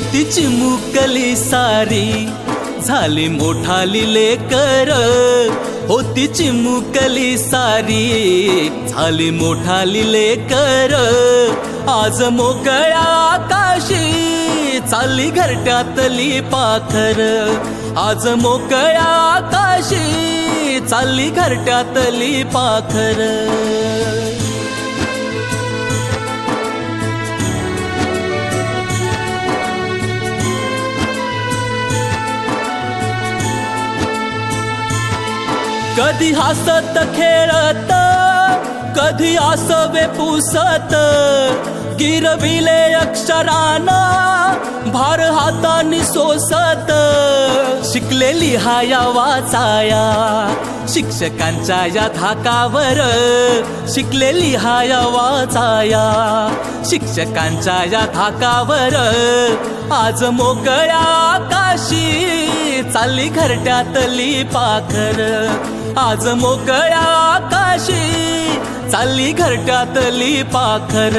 होती चिमुकली सारी झाली मोठाली लेकर, होती चिमुकली सारी झाली मोठाली लेकर, आज मोकळ्या आकाशी चालली घरट्यातली पाखर, आज मोकळ्या आकाशी चालली घरट्यातली पाखर. कधी हसत खेळत, कधी आसवे पुसत, गिरविले अक्षराना भार हातानी सोसत. शिकले लिहाया वाचाया शिक्षकांच्या या धाकावर, शिकले लिहाया वाचाया शिक्षकांच्या या धाकावर, आज मोकळ्या आकाशी चालली घरट्यातली पाखर, आज मोकळ्या आकाशी चालली घरट्यातली पाखर.